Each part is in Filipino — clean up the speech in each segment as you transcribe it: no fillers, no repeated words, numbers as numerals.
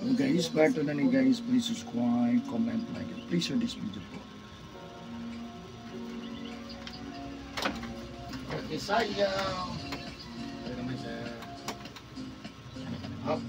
So guys, back to na ni guys, please subscribe, comment, like, and please share this video po. Okay, sayang. Ito naman sa up.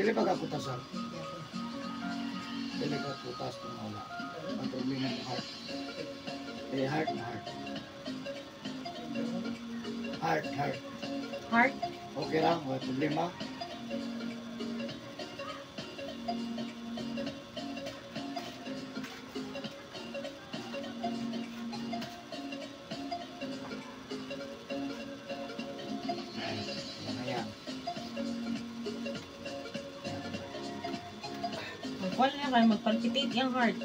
Dili ba ka putasan? Dili ka putas kung wala. Ang problema ng heart. Eh, heart na heart. Heart. Heart? Okay lang, wala problema. Ayan. Wala na kayo magpalpitate yung heart.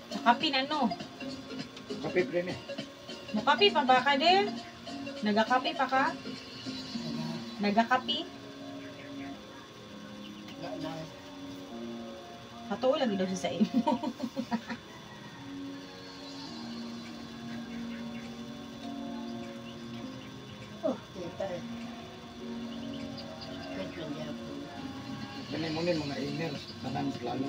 Sa kape na no? Kape pre eh. Mukape pa ba ka din? Nagakape pa ka? Nagakape? Patuo lagi daw siya sa imo. Ganun mga emails, kanan selalu.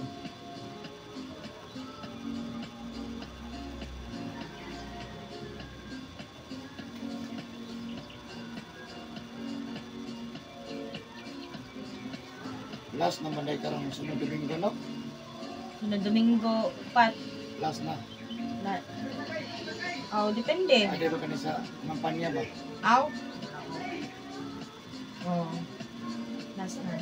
Last naman ay karang sunod Domingo, no? Sunod Domingo, pat. Last na. Oh, depende. Ada ba kanina sa kampanya ba? Aw. Oh. Last na.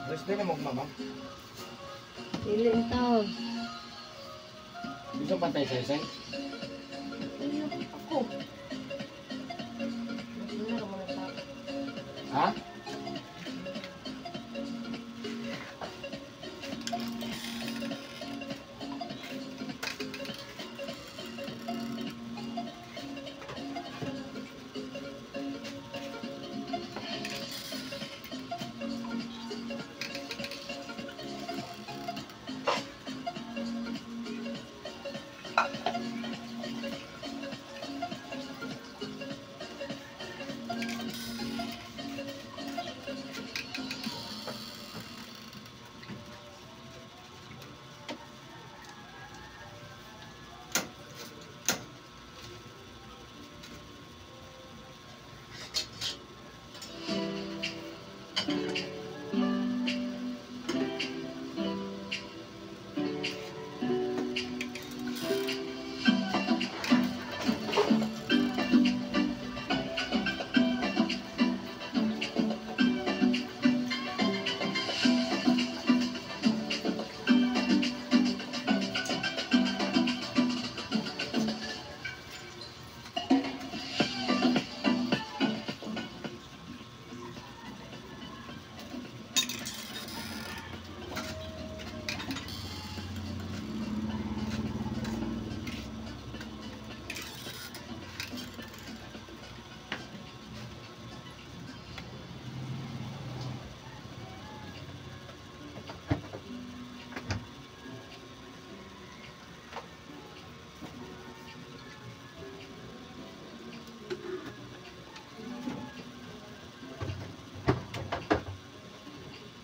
Alas din na magmamang. Dili ito. Bisa pantay say-say. Ako. Wala naman ang tao. Ha?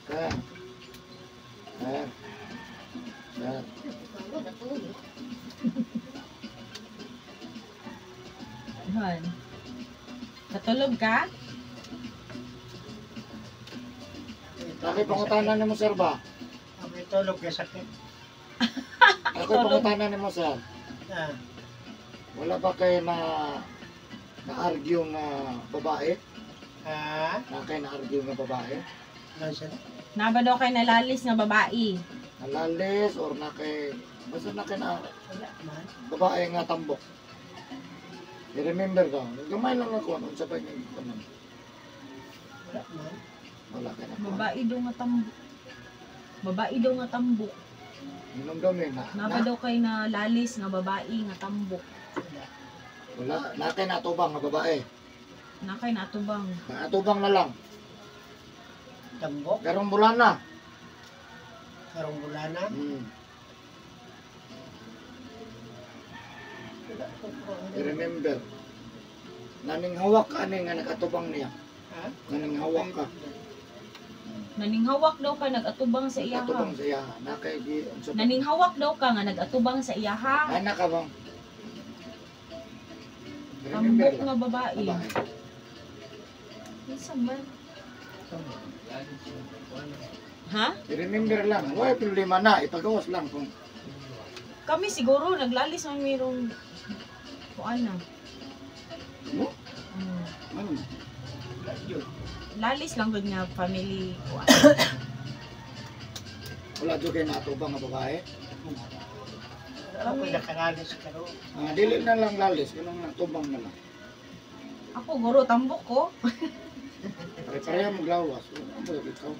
Sir. Sir. Sir. Wala po. Han. Katulog ka? Bakit pangutanan ni mo, sir ba? Ako itulog kay sakit. Bakit pangutanan ni mo, sir? Ah, Wala ba kayo na-argue na babae? Na kayo na-argue na babae? ano siya? Naba daw kay nalalis nga babae. Nalalis or na kayo... Basta na kayo na Wala man. babae nga tambok. I-remember ka. Gamay lang ako. Ano sa pag naman? Wala man. Wala ka na. Babae daw nga tambok. Babae daw nga tambok. Inom daw may Naba daw kay nalalis nga babae nga tambok. Wala. Wala. Na kayo natubang nga babae. Na kay natubang. Natubang na lang. Tambok. Garong bulan na. Karong bulana. Wala ko po. I-remember. Naning hawak ka ani nga nakatubang niya. Ha? Naning hawak ka. Naninghawak daw ka nag-atubang sa iyaha. Nakatubang siya. Na kay di... Naninghawak daw ka nga nag-atubang sa iyaha. Ay na ka bang? Tambok nga babae. Babae. Isa man. Ha? I-remember lang. Why problema na? Ipagawas lang kung... Kami siguro naglalis man mayroong kuan na. Ano? Ano? Wala yun. Lalis lang gud nga family kuan. Wala doon kayo natubang nga babae. Wala ko nakaranas karon. Dili na lang lalis. Ganun natubang na lang. Ako guro tambok ko. Pare-pareha maglawas. Ano ba ikaw?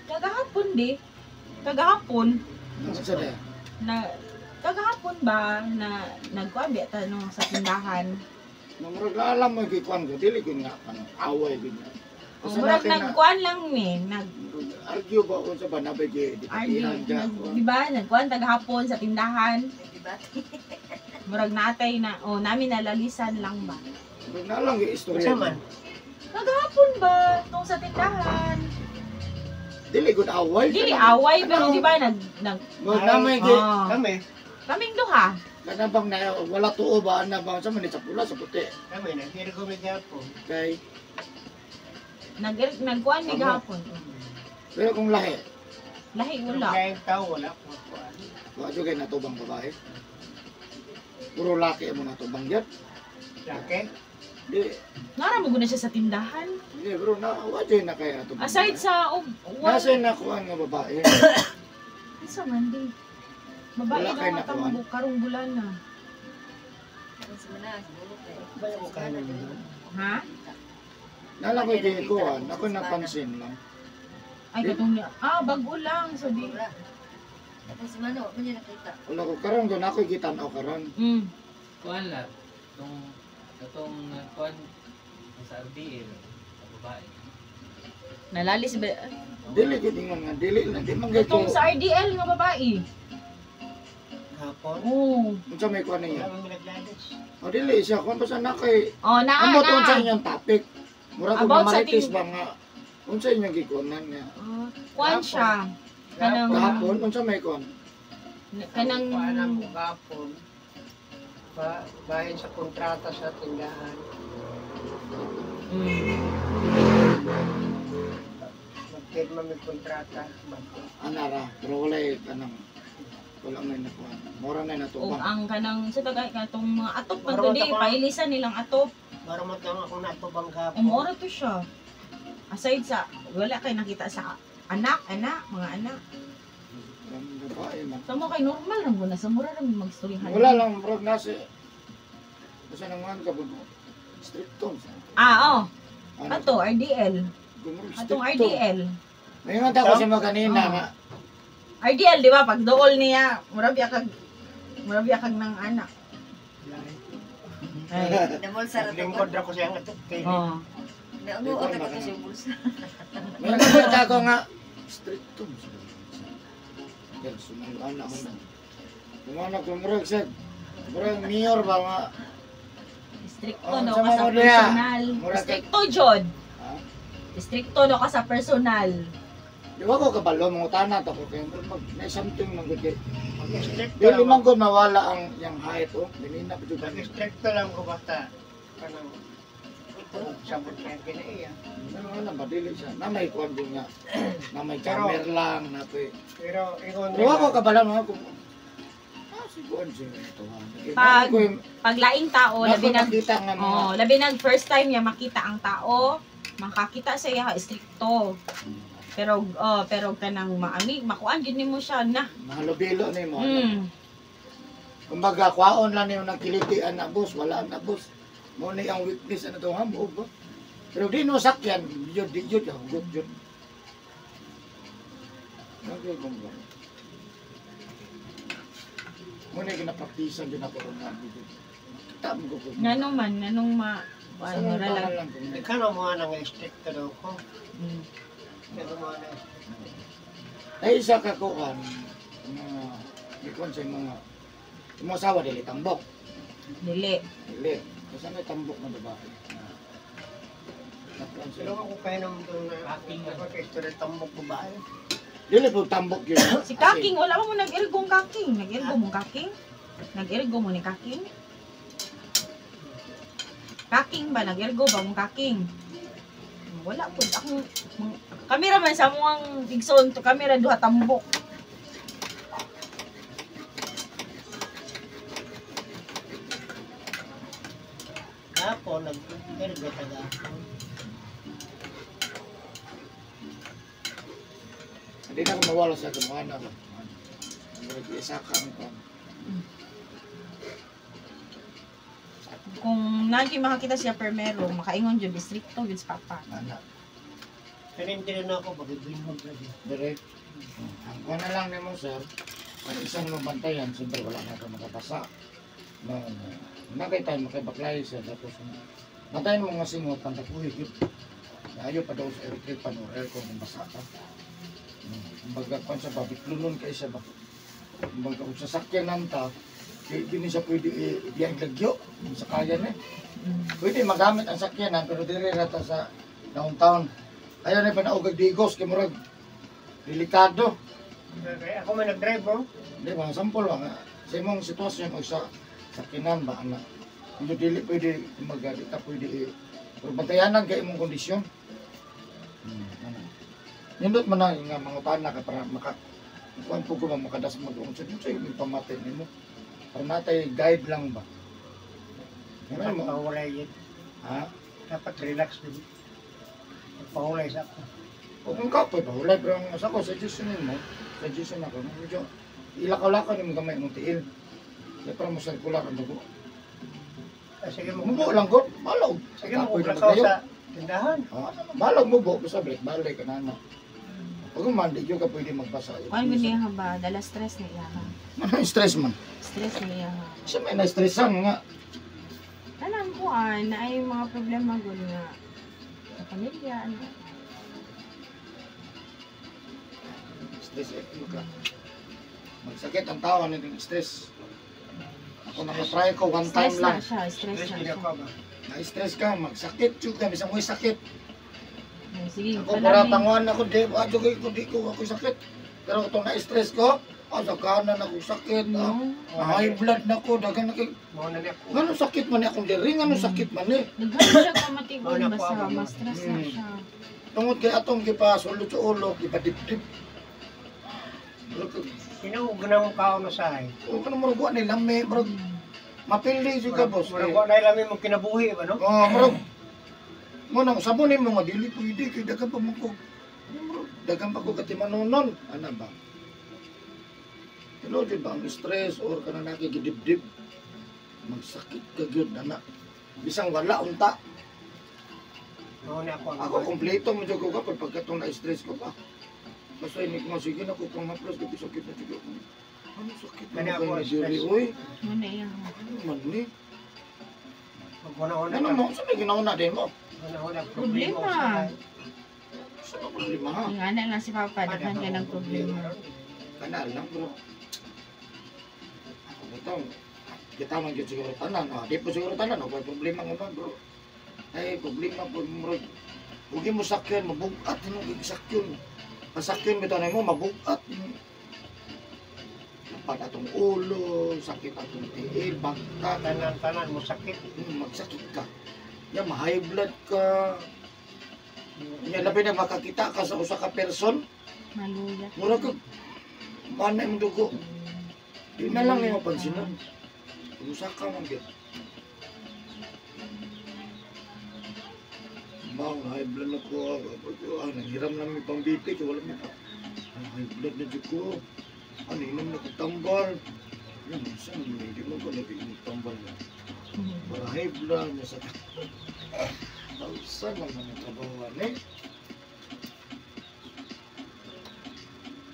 Kagahapon di. Kagahapon Ano sa daya? na kagahapon ba na nagkuan biya tanong sa tindahan. Nung alam mo yung kikuan ko, dili ko nga away ko nga. O murag nagkuan lang ni nag Argue ba kung sa banabay di patihan dyan? di ba nagkuan tagahapon sa tindahan. Diba? Murag natay na namin nalalisan lang ba. Huwag na lang yung istorya. Sa man. Kagahapon ba tong sa tindahan. Dili ko away. Dili away pero di ba nag Huwag naman yung Ah. Kami. Kaming duha. Kana bang na wala tuo ba na bang sa manit sa pula sa puti. Kami, nag-irgo may gapo. Kay Nagkuan ni gahapon. pero kung lahi, Lahi wala. Kaya yung tao, wala po. wa jud kay natubang babae. Puro laki mo natubang gyud. Laki? Di, Nara mo guna siya sa tindahan. di bro na wa jud na kay natubang. Aside sa nasa na kuan nga babae. Sa Monday. Babae Wala kayo daw nakuha? matambok karong bulan na. Ang simana, siguro kayo. Ba yung mukha na yun? Ha? Nala ko di kuan, ako napansin lang. Ay katong bago lang sabi. Wala. Ang simana, wala niya nakita. Wala ko karon kun ako gitanaw karon. Kuan lang. Itong kuan sa RDL, sa babae. Nalalis ba? Dili gid ingon nga dili na di man gyud ko. Itong sa RDL nga babae. Hapon? Oo. Unsa may kuan Wala niya? mo naglalis. O dili siya kuan basta na kay Oh, naa Amo tungod sa na. inyong topic. Mura ko About sa marites ting- ba nga unsa inyong gikunan nga. Kuan siya. Kanang Kahapon unsa may kuan? kanang Paanang hapon. Bayan sa kontrata sa tindahan. Magpirma may kontrata. Anara, pero wala kanang wala may nakuan. Mura na o natubang. ang kanang sa tagay katong mga atop man Maroon to di ako. pailisan nilang atop. Maramat lang ako natubang hapon. Umora to siya. Aside sa wala kay nakita sa anak, mga anak. Ang babae man. Sa mo kay normal ra mo na sa mura ra mi magstoryahan. Wala lang murag nasa basta naman ka buno. Stricto. Oh. Ano? Ato RDL. Gumurag Atong stricto. RDL. May nga ako sa mga kanina Oh. nga. RDL di ba pag dool niya, mura biya kag ng anak. Ay. Namulsa ra to. Lingkod ako siya nga ito. Oh. Naunguot ako to siya bulsa. May nga ako nga stricto. Personal anak ko. Kung anak ko murag sa murag mayor ba nga. Stricto Oh, no sa ka mga sa uliya. personal. Mura ka- Stricto jud. Ha? Stricto no ka sa personal. Di ba ko kabalo mga utana to ko kay mag may something man gud. Mag-stricto Dili lang man ko mawala ang yang height oh. Dinina pa jud. Mag-stricto lang ko basta. Kanang sabot kaya kinaiya. Ano nga ba dili siya. Na may kuan din nga. Na may Pero- camera lang na to. Pero ingon Pero ako kabalo mga ko. Siguan siya ito. Pag- ko yung Pag laing tao labi nag nakita nga mga labi nag first time niya makita ang tao, makakita sa iya stricto. Pero kanang maami, makuan gid nimo siya na. mahalubilo ni mo. Mm. Kumbaga, kwaon lang niyo nagkilitian na boss, wala na boss. Mo ni ang weakness ano to ha, mo ba? Pero di no sakyan, yun, hugot yun. Okay, kumbaga. Mo ni ginapraktisan din ako ng nabi. Kita mo ko. Nganong man, nganong ano ra lang. Ikaw na mga nang stricto daw ko. Mm. Ikaw mga nang Ay isa ka kuan mga ikuan sa mga asawa dili tambok. Dili. Dili. Kasi may tambok na babae. Nakuan Pero sila. ako kayo nung aking pagka-istorya tambok babae. Dili po tambok yun. Si Kaking, wala mo nag-irgong Kaking. Nag-irgo mo Kaking? Nag-irgo mo ni Kaking? Kaking ba? Nag-irgo ba mo Kaking? Wala po. Ako, kamera man sa muang igsoon to kamera duha tambok. Hapon, nag-ergo taga. Hindi na ako mawala sa kumuha na. Isa ka ang kuan. Kung nagi makakita siya permero, makaingon jud distrito jud sa papa. Anak. Kanindi na ako, magiglimod na din. Direct. Ang kuha na lang ni mo sir, ang isang mabantayan, siyempre wala na ito makapasa. Nakay tayo makabaklay siya, tapos bantayan mo nga singot, pantakuhi, ayaw pa daw sa electric pan or aircon kung basa ka. Kumbaga kung sa babiklunon kayo siya, kumbaga kung sasakyan lang ta, hindi siya pwede ibiyang lagyo sa kaya niya. Pwede magamit ang sakyanan, pero dili rata sa downtown. Ayaw na pa naugag digos, kaya murag delikado. Kaya ako may nag-drive mo. Di ba, sampol ba nga. Sa imong sitwasyon o sa sakinan ba anak. Hindi dili pwede magadi ka pwede pero bantayanan kay imong kondisyon. Ano. Nindot man na nga mga pana ka para maka kuan po ko makadas mag-unsa sa imong pamatay nimo. Para natay guide lang ba. Dapat Ano mo? pahulay yun. Ha? Dapat relax din. Pahulay sa ako. O kung ka pa wala pero ang asa ko suggestion mo, suggestion ako medyo ilakaw-lakaw ni mga gamay mong tiil. Kaya para mo circular ang dugo. Sige mo. Mubo lang ko, balog. Sige mo, maglakaw sa tindahan. Balog mo bo, basta balik ka na na. Pag umandi, yung ka pwede magbasa. Kuan gud niya ba dala stress na iya. Ano yung stress man? Stress na iya. Siya may na-stressan nga. Tanan kuan na ay mga problema gud nga sa pamilya ano. Stress ka. Magsakit ang tao ng stress. Ako nakatry ko one time Stress na lang. siya, stress Stress na din siya. ako ba? Na-stress ka, magsakit yung ka, bisang mo'y sakit. Sige, Ako para tanguan ako, di ko ako sakit. Pero itong na-stress ko, sa kanan ako sakit. High blood na ko, dagan na kay... Mga na ako. Ngano sakit man ni akong diri, ngano sakit man ni. Naghan siya kamatigon Wala po basta ako. mas stress na siya. Tungod kay atong gipasulod sa ulo, gipadip-dip. Sinuog na mong kaon na sahay. O kano mo buwan ni lami, bro. Mapili siya ka, boss. Mura ko na ilang mong kinabuhi ba, no? Bro. Mo nang sabon mo nga dili pwede kay dagan pa mo ko. Bro, dagan pa ko katimanunon. Ana ba? Ano di ba ang stress or kana nakikidibdib? Magsakit ka gyud ana. Bisang wala unta. Mga na ako. Ako kompleto mo jud ko ka pagkatong na-stress ko pa. Basta ini ko sige na ko pang plus kasi sakit na jud ako. Ano sakit Kani na ako, ako stress. diri oy. Ano iya? Ano man ni? Maguna-una Ano ka. no? Sa may ginauna din mo? Maguna-una Problema. sa sahay. Sa mga problema ha? Yung anak lang si Papa, daghan ka ng problema. Kana lang bro. Ako ito. Kita man gyud siguro tanan. Di po siguro tanan. May problema nga ba bro? Ay problema po bro. Huwag mo sakyan, mabugat mo sakyan. Pasakyan bitaw na mo, mabugat. Napad atong ulo, sakit atong tiil, bangka, Tanan-tanan mo sakit. magsakit ka. Yan, ma-high blood ka. Yan, labi na makakita ka sa usa ka person. Maluya. Mura ka, mana yung dugo. Di na lang yung mapansinan. Usa ka man gyud. Bang, high blood na ko. Nanghiram namin pang BP, kaya wala may pa. High blood na dyan ko. Inom na ko tambal. Yan, saan hindi mo ko nabiging tambal na. Para high blood na sa... Saan naman ang trabawan eh?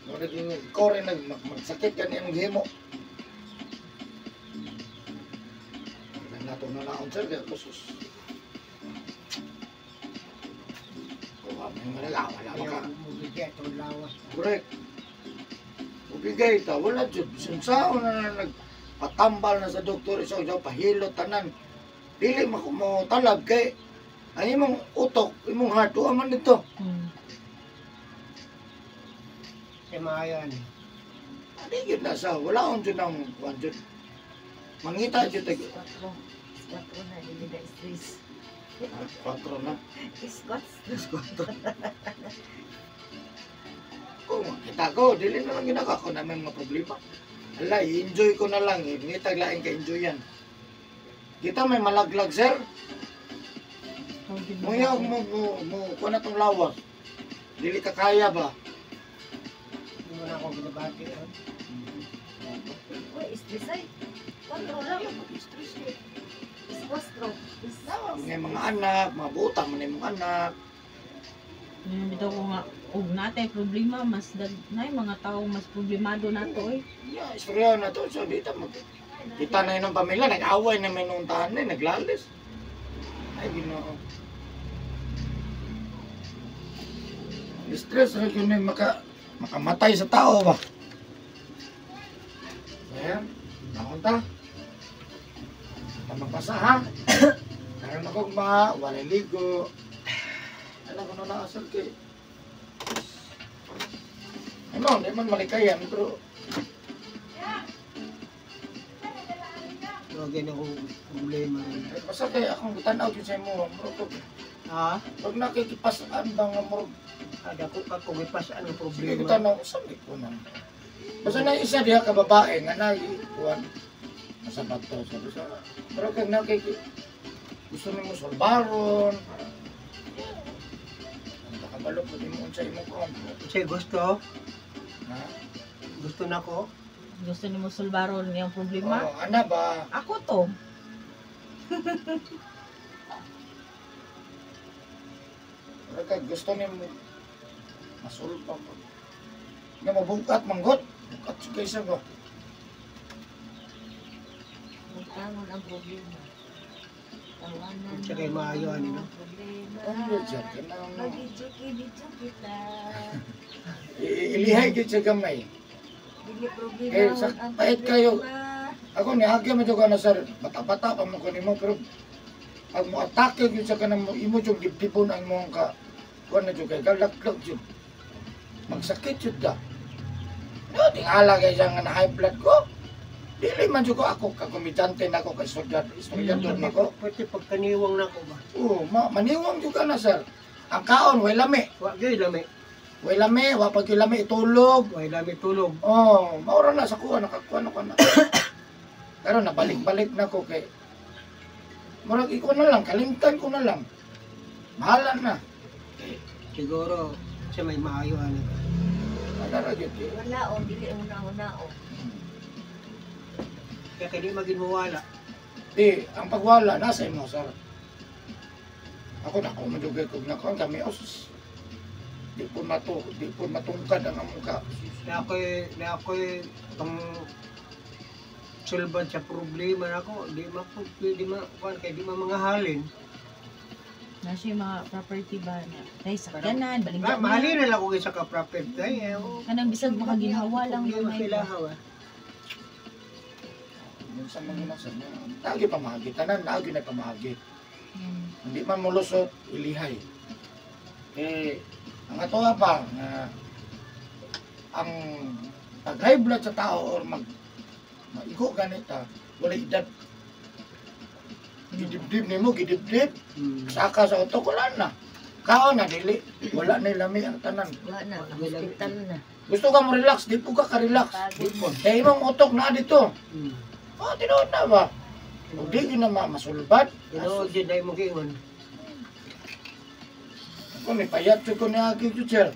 Muna din yung ikaw rin magsakit ka niyang himo. Nato na naon sir, kaya kasus. May wala ka. Bumigay itong lawas. Correct. Ubigay ta, wala dyan. Sinsaon na nagpatambal na sa doktor, isa pahilot tanan. Dili mo talag kay ang imong utok, imong heart, tuwa man dito. Kasi maayan. Hindi yun nasa, wala akong dyan ang kuwan dyan. Mangita dyan tayo. Squat na, hindi na stress. 4 na. Squat. Kung makita ko, dili na lang ginaka ko namin mga problema. Ala, i-enjoy ko na lang. Ngitag laing ka-enjoy yan. Kita may malaglag, sir. Muyaw mo, kuha na tong lawas. Dili ka kaya ba? Hindi mo na ako binabati. Uy, stress ay. Kontrol lang. Squat. Mga anak, mga butang, mga anak. Yung bitaw ko nga, og natay problema, mas nay mga tao mas problemado nato eh. Yeah, istorya na to. So, dito mag... Kita na yun ang pamilya, nag-away na may nuntahan na, naglalis. Ay, ginoo. Stress rin yun yung makamatay sa tao ba? Ayan, nakunta. Magpasa ha. Karon ako wala ligo. Alam ko na nakasal kay. Ano, di man malikayan pero Huwag yan akong problema. Ay, basta kaya akong tanaw yun sa mo. Murag, Ha? pag nakikipasaan ba nga murag, Ada ko ka kung ipasaan ang sige ko problema. tanaw, sabi ko na. Basta na isa diha ka babae nga na, kuwan, nasa bato, sabi sa, pero kag gusto ni mo solbaron, nakabalok ko din mo sa imo ko. Kasi gusto, Ha? gusto na ko. Gusto ni mo sulbaron yung problema? Oh, ana ba? Ako to. Pero kag gusto ni mo masulpa ko. Nga mabungkat manggot. Bungkat sa kaysa ba? Magtangon ang problema. Tawanan Sa kay maayo, ano, no? problema. Ano dyan? Kanang Magidyo kita. ilihay gid sa gamay. Dili problema. Eh, sa- ang pahit kayo. problema. Ako ni agya man jud ka na sir. Bata-bata pa mo ko nimo pero pag mo atake gyud sa kanang mo imo jud dibdibon ang mo ka. Kuan na jud kay galak-lak jud. Magsakit jud ka. No, tingala kay siya nga na high blood ko. Dili man jud ko ako kakomitante na ako kay estudyante na ko. Pwede pagkaniwang na ko ba? Oo, maniwang jud ka na sir. Ang kaon way lami. Huwag yun lami. Way lami, wa pag lami itulog. Huwag lami tulog. Oh, maura na sa kuha nakakuha na ko na. Pero nabalik-balik na ko kay murag iko na lang, kalimtan ko na lang. Mahala na. Siguro siya may maayo ano. Wala ra gyud. Wala o, dili una-una o. Kaya kaya di maging mawala. Di, ang pagwala nasa imo sir. Ako na ko madugay ko na kon kami os. Di po matungkad ang among ka. Na ako'y pang sulbad sa problema na ako. Di kuan kay di mangahalin. Na siya mga property ba na. Dahil sakyanan, baligyan Mahalin na lang ko sa ka-profit. Ay, Kanang bisag makaginhawa lang problema gamay sila ba. hawa. Minsan mga nasa lagi pamahagi tanan, lagi na pamahagi. Hmm. Hindi man mulusot, ilihay. Eh, ang atoa pa, nga, ang pag-high blood sa tao or maigo ganita, wala edad. Gidibdib ni mo, gidibdib. Saka sa utok, wala na. Kao na, dili. Wala na lami ang tanan. Wala na, hospital na. Gusto ka mo relax, di po ka ka-relax. Pagod mo. Kaya imong utok na dito. Hmm. Oh, tinood na ba? O di yun na masulbat. Tinood yun na mo giingon. Ako, may payat yun ko niya aki yun, sir.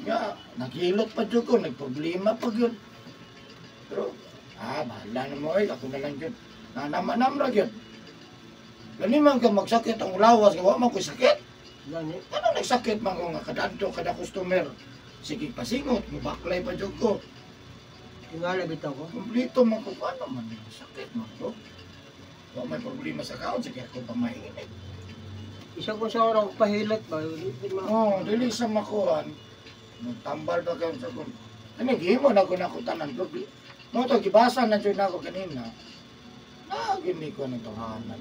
Nga, naghilot pa yun ko, nagproblema pa yun. Pero, bahala na mo ako na lang yun. Nanama-namra yun. Gani man ka magsakit ang lawas, gawa man ko sakit. Gani. Ano nagsakit man ko nga kadadto, kada customer. Sige, pasingot, mabaklay pa yun ko. Tingala bitaw ko. Kumplito man ko, paano man yung sakit man ko. Kung may problema sa kaon, sige ako pa mainit. Isa ko sa orang pahilat ba? Oo, dili sa makuhan. Nagtambal ba kayo sa kun. Ano, gihimo na ko na ko tanan. No, to, gibasa na dyan ako kanina. Gini ko ng tahanan.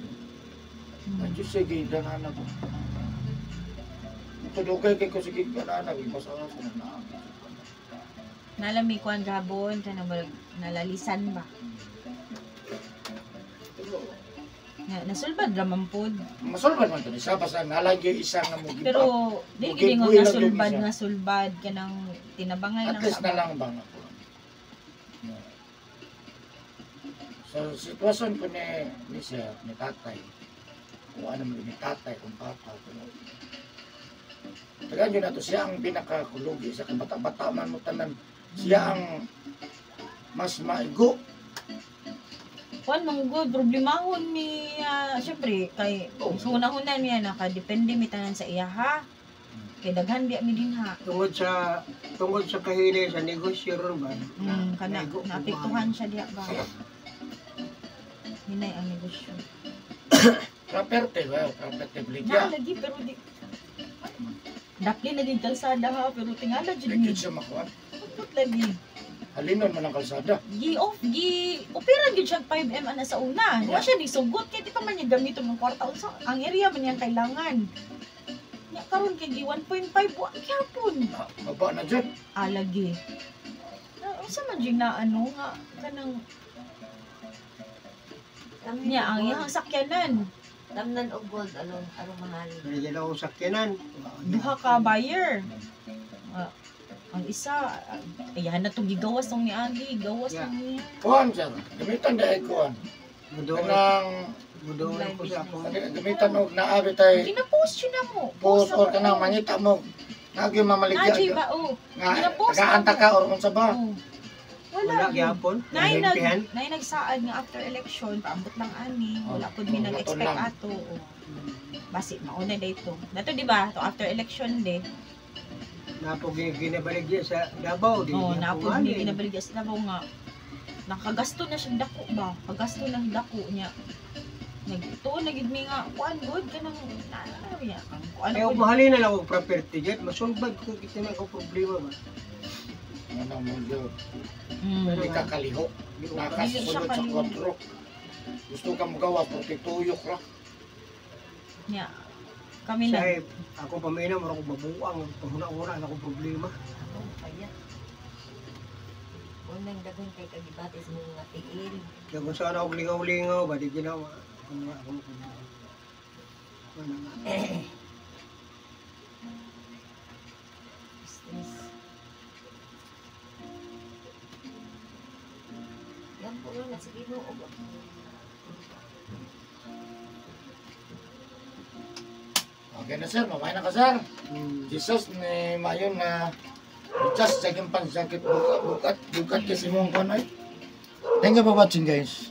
Medyo sige, danan ako. Tudugay kay ko sige, danan ako. Ibasa ko sa naan. Nalami ko ang gabon, kanang nalalisan ba? Nasulbad raman pod. Masulban man to isa basta nalagay isa nga mo giba. Pero di Bukid gid buhay lang yun nasulbad siya. nga sulbad kanang tinabangay At lang least na sa lang ba nga po. So, sitwasyon ko ni siya, ni tatay. Kung ano mo ni tatay, kung papa. Tagaan yun na to, siya ang pinakakulugi sa kabata-bata man mo tanan. Siya ang mas maigo. Kuan manggod problemahon ni syempre kay so una-una niya nakadepende mi tanan sa iya ha. Kay daghan biya mi dinha. Tungod sa kahili sa negosyo ron ba? Kana Naigo, naapektuhan siya diya ba. Hinay ang negosyo. Property, well, property Na bligya. lagi pero di Dapli na din kalsada ha pero tingala jud Lagi ni. siya makuha. Lagi. Halinon man ang kalsada. Opera gyud siya 5M ana sa una. Wa siya ni sugot kay di pa man niya gamiton ng kwarta unsa ang area man niyang kailangan. Nya karon kay gi 1.5 wa gyapon. Baba na dyan. Lagi. Unsa man jud na ano nga kanang Niya, ang iyang sakyanan. Tamnan og gold alon aron mahal. Nandiyan ako sakyanan. Duha ka buyer. Ang isa, ayan na itong gigawas ng ni Agi. Gawas Yeah. ng niya. Kuhan sir, gamitan dahil kuhan. Mudoon Kanang ko sa ako. gamitan og naabi tay Gina-post yun na mo. post or na kanang mo. mangita mo. Nagi mamaligya. Najay ba? Oh. Nga, Gina-post nagaanta na ka or unsa ba? Oh. Wala Wala. gyapon. Nay Nagpihan. nagsaad nga after election, paambot lang ani. Wala po mi Oh, nag-expect lang. ato. Oh. Basi, mauna na ito. Dato di ba? To after election de. Napo ginabaligya sa Davao. Di Oh, niya napod pumanin. ni ginabaligya sa Davao nga. Nakagasto na siya dako ba? Pagasto na dako niya. Nagid mi nga kuan good kanang ano niya. Ang kuan Kaya mahalin na lang ako property jet. Masulbad ko kita na ako problema ba. Ano mo yun? Mm. Hindi ka kaliho. Nakasunod sa kontro. Gusto ka magawa, porque tuyok ra. Niya. Kami na. Say, ako paminaw, ako mabuang. Pahuna-una ako problema. Ako kaya. Unang dagan kay kagibatis mo nga tiil. Kaya kung saan ako lingaw-lingaw, ba di ginawa. Ako problema. Wala nga. Stress. Yan po lang nasa Ginoo ba? Okay na sir, mamay na ka sir. Hmm. Jesus ni mayon na just sa pansakit bukat kasi mong kanay. Thank you for watching guys.